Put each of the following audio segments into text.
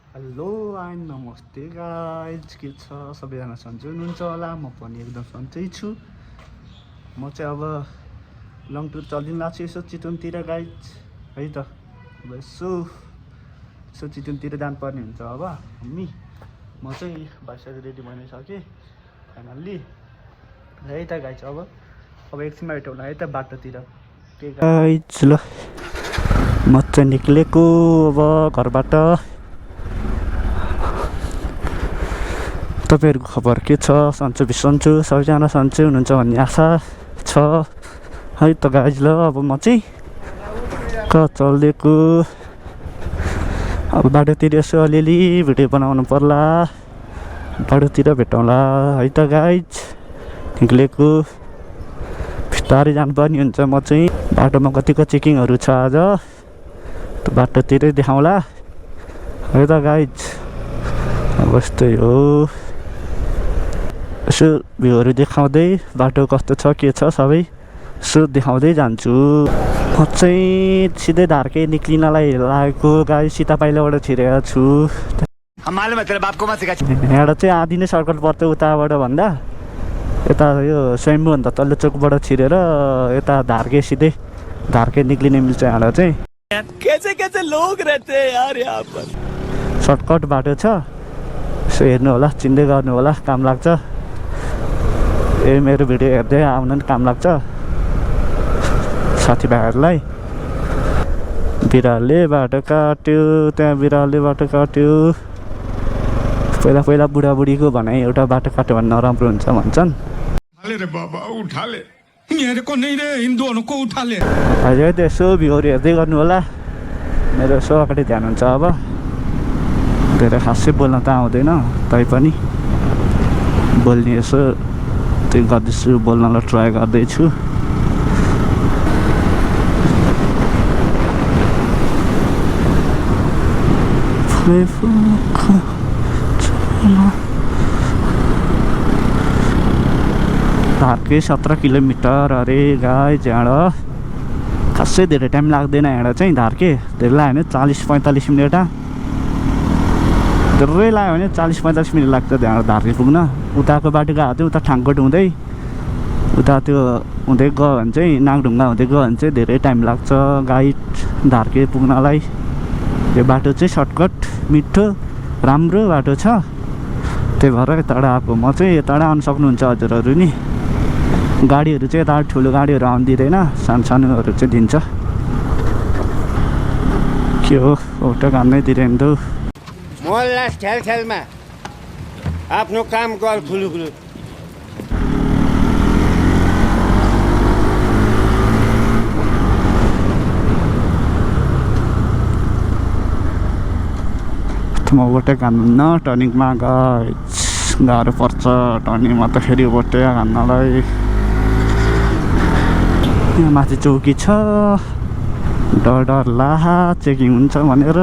Hello and नमस्ते guys, के छ सबैजना सन्चै हुनुहुन्छ होला। म पनि एकदम सन्चै छु। म चाहिँ अब लङ टुर चलिदिनु लाग्छु यसो चितवनतिर गाइज, है त। अब यसो चितवनतिर जानुपर्ने हुन्छ अब हामी। म चाहिँ भइसक्यो, रेडी भइसकेँ फाइनल्ली, है त गाइज। अब एकछिनमा भेटौँ है त बाटोतिर। के गाइज, ल म चाहिँ निक्लेको अब घरबाट। तपाईँहरूको खबर के छ? सन्चो बिसन्चो सबैजना सन्चै हुनुहुन्छ भन्ने आशा छ, है त गाइज। ल अब म चाहिँ चलिदिएको। अब बाटोतिर यसो अलिअलि भिडियो बनाउनु पर्ला, बाटोतिर भेटौँला है त गाइज। निक्लेको बिस्तारै जानुपर्ने हुन्छ। म चाहिँ बाटोमा कतिको चेकिङहरू छ आज, त बाटोतिरै देखाउँला है त गाइज। अब यस्तै हो, यसो भ्यूहरू देखाउँदै बाटो कस्तो छ के छ सबै यसो देखाउँदै जान्छु। म चाहिँ सिधै धारकै निक्लिनलाई लागेको गाई, सीता पाइलाबाट छिरेको छु। यहाँबाट चाहिँ आधी नै सर्कल पर्छ उताबाट भन्दा, यता यो स्वयम्भूभन्दा तल्लो चोकबाट छिरेर यता धारकै सिधै धारकै निक्लिने मिल्छ। यहाँबाट चाहिँ कैसे लोग रहते हैं यार यहाँ पर। सर्टकट बाटो छ, यसो हेर्नु होला, चिन्दै गर्नु होला, काम लाग्छ। मेरो भिडियो हेर्दै आउन पनि काम लाग्छ साथीभाइहरूलाई। बिरालोले बाटो काट्यो, त्यहाँ बिरालोले बाटो काट्यो। पहिला बुढाबुढीको भनाइ एउटा बाटो काट्यो भने नराम्रो हुन्छ भन्छन्। हजुर, यसो भ्यूहरू हेर्दै गर्नु होला। मेरो यसो अगाडि ध्यान हुन्छ। अब धेरै खासै बोल्न त आउँदैन, तैपनि बोल्ने यसो त्यो गर्दैछु, बोल्नलाई ट्राई गर्दैछु। धारकै 17 किलोमिटर अरे गाई। यहाँबाट खासै धेरै टाइम लाग्दैन। यहाँबाट चाहिँ धारकै धेरै लाग्यो भने 40-45 मिनट, धेरै लाग्यो भने 40-45 मिनट लाग्छ त्यहाँबाट धारकै पुग्न। उताको बाटो गयो चाहिँ उता ठाङकोट हुँदै उता त्यो हुँदै गयो भने चाहिँ नागढुङ्गा हुँदै गयो भने चाहिँ धेरै टाइम लाग्छ गाइड धारकै पुग्नलाई। यो बाटो चाहिँ सर्टकट, मिठो, राम्रो बाटो छ, त्यही भएर यताबाट आएको। म चाहिँ यताबाट आउनु सक्नुहुन्छ हजुरहरू नि। गाडीहरू चाहिँ यता ठुलो गाडीहरू आउनु दिँदैन, सानोहरू चाहिँ दिन्छ। के हो, फोटो घान्नै दिँदैन त। मोहल्ला छेलछेलमा आफ्नो काम गर खुलुखुलु। म ओटे घान्न टर्निङमा गाह्रो पर्छ टर्निङमा त, फेरि ओटे घान्नलाई। यहाँ माथि चौकी छ, डर लाहा चेकिङ हुन्छ भनेर।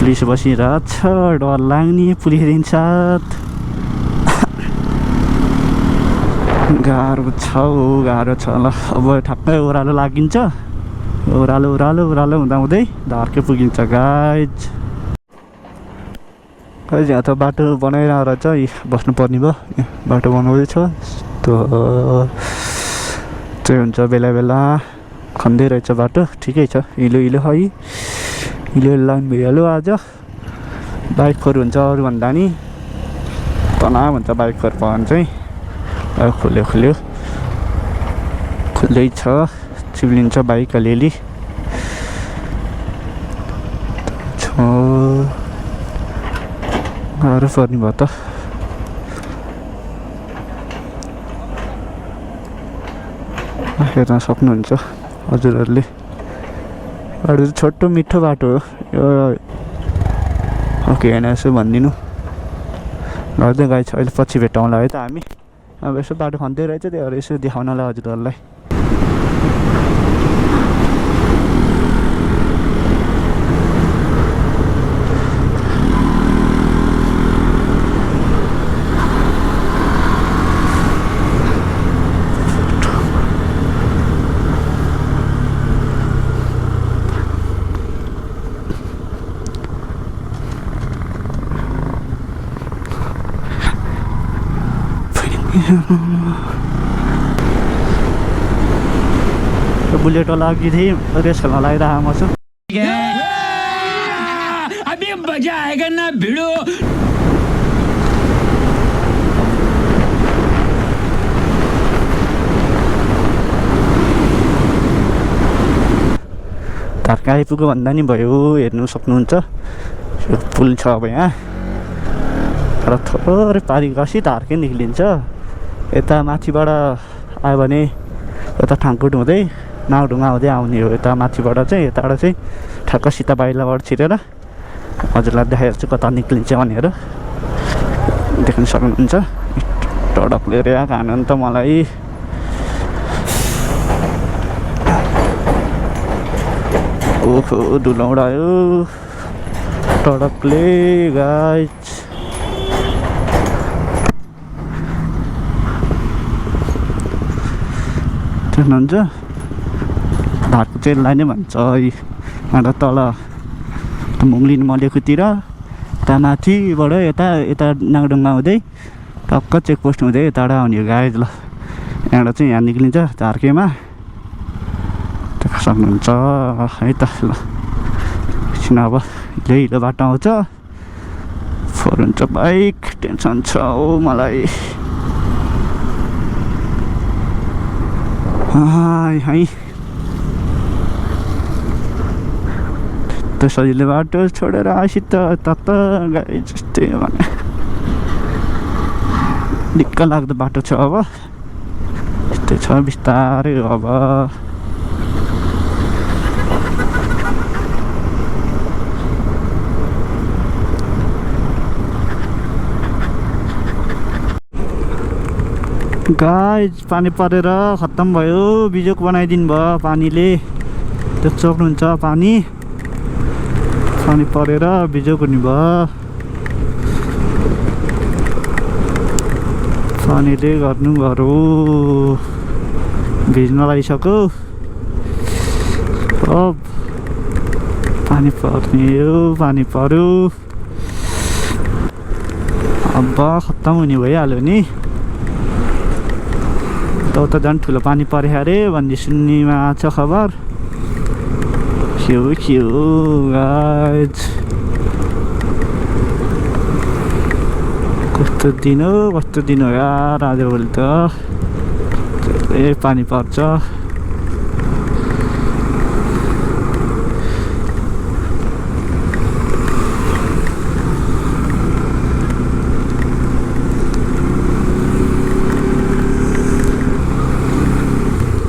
पुलिस बसिरहेको छ, डर लाग्ने पुलिस साथ। गाह्रो छ ल। अब ठ्याक्कै ओह्रालो लागिन्छ, ओह्रालो हुँदाहुँदै धारकै पुगिन्छ गाइज। खै यहाँ त बाटो बनाइरहेको रहेछ, बस्नुपर्ने भयो। बाटो बनाउँदैछ त्यो चाहिँ हुन्छ, बेला बेला खन्दै रहेछ बाटो। ठिकै छ, हिलो है, हिलो लाइन भइहाल्यो आज। बाइकहरू हुन्छ अरूभन्दा नि तनाव हुन्छ बाइकहरू भयो भने चाहिँ। खुल्लै छ, चिप्लिन्छ बाइक अलिअलि। गाह्रो पर्ने भयो त। हेर्न सक्नुहुन्छ हजुरहरूले, बाटो चाहिँ छोटो मिठो बाटो हो यो। ओके, होइन यसो भनिदिनु गर्दै गाई छ। अहिले पछि भेटौँला है त हामी। अब यसो बाटो खन्दै रहेछ, त्यही भएर यसो देखाउनलाई हजुरहरूलाई। बुलेटवाला अघि थिएँ रेस खेल्न लागिरहेको म छु अभी मजा आएगा ना भिड़ो धर्का आइपुग्यो भन्दा नि भयो हेर्नु सक्नुहुन्छ यो पुल छ अब यहाँ तर थोरै पारी गसी धर्कै निक्लिन्छ यता माथिबाट आयो भने यता ठाङ्कुट हुँदै नाउढुङ्गा हुँदै आउने हो यता माथिबाट चाहिँ यताबाट चाहिँ ठ्याक्क सीता बाइलाबाट छिरेर हजुरलाई देखाइहाल्छु कता निक्लिन्छ भनेर देख्न सक्नुहुन्छ टडक लिएर आएको हानु त मलाई ओहो धुलो उडायो टडकले गाइज देख्नुहुन्छ धारको चेललाई नै भन्छ यहाँ तल मुङ्लिन मलेकोतिर यता माथिबाट यता नागडुङ्गा हुँदै टक्क चेकपोस्ट हुँदै यताबाट आउने हो गाइज ल यहाँबाट चाहिँ यहाँ निक्लिन्छ झार्केमा देख्न सक्नुहुन्छ है त ल एकछिन अब हिलो बाटो आउँछ फोर हुन्छ बाइक टेन्सन छ हो मलाई है त सजिलो बाटो छोडेर आएपछि त गाई जस्तै भने दिक्क लाग्दो बाटो छ अब यस्तै छ बिस्तारै अब गाइज पानी परेर खत्तम भयो बिजोक बनाइदिनु भयो पानीले त्यो चोक्नुहुन्छ पानी परेर बिजोक हुने भयो पानीले गर्नु घर हो भिज्न लागिसक्यो अब पानी पर्ने हो पानी पर्यो अब खत्तम हुने भइहाल्यो नि त झन् ठुलो पानी पऱ्यो अरे भन्ने सुन्नेमा छ खबर के हो गाइज कस्तो दिन हो यार आजभोलि त धेरै पानी पर्छ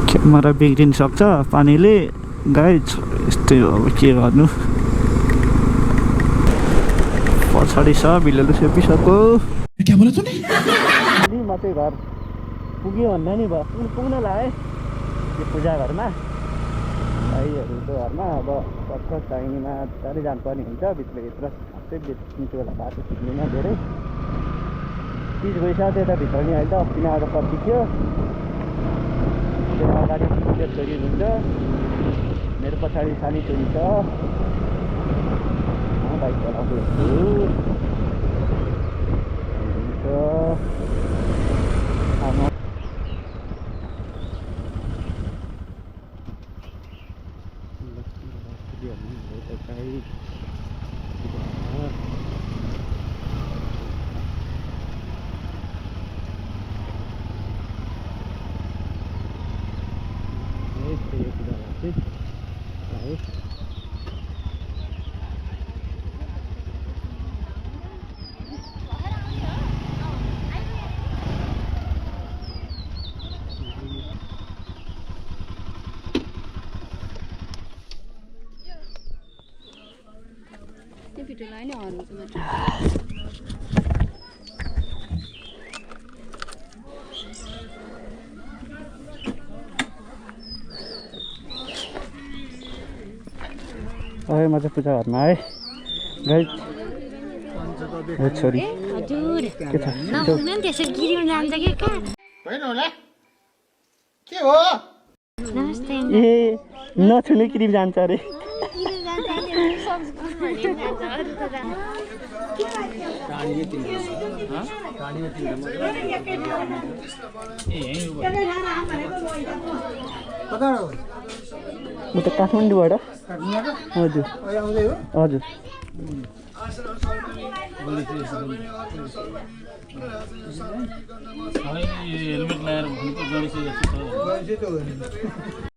क्यामेरा बिग्रिन सक्छ पानीले गाइज यस्तै हो अब के गर्नु पछाडि छ भिलेलो सेपिसक्यो म चाहिँ घर पुग्यो भन्दा नि भयो पुग्न लाग्यो यो पूजा घरमा भाइहरूको घरमा अब पक्क चाहिनेमा बिस्तारै जानुपर्ने हुन्छ भित्रभित्र आफै बेच्नु बेला बाटो पुग्दैन धेरै चिज भइसक्यो त्यता भित्र नि अहिले त अस्ति नै आएर कति थियो त्यो अगाडि टिचर छोरी हुन्छ मेरो पछाडि सानी छोरी छ बाइक चलाउँछु भिडियो लाइन हराउँछ मात्र म चाहिँ पूजा घरमा आएँ गाइज छोरी हजुर के छ नहुन नि त्यसो गिरिउन जान्छ के कहाँ होइन होला के हो नमस्ते ए नछुने क्रिम जान्छ अरे गिरिउन जान्छ नि सब्जी भने जान्छ अरु त कता हो म त काठमाडौँबाट काठमाडौँबाट हजुर अहिले आउँदै हो हजुर हेलमेट लगाएर भनेको गणेश जस्तो छ गएपछि त हो नि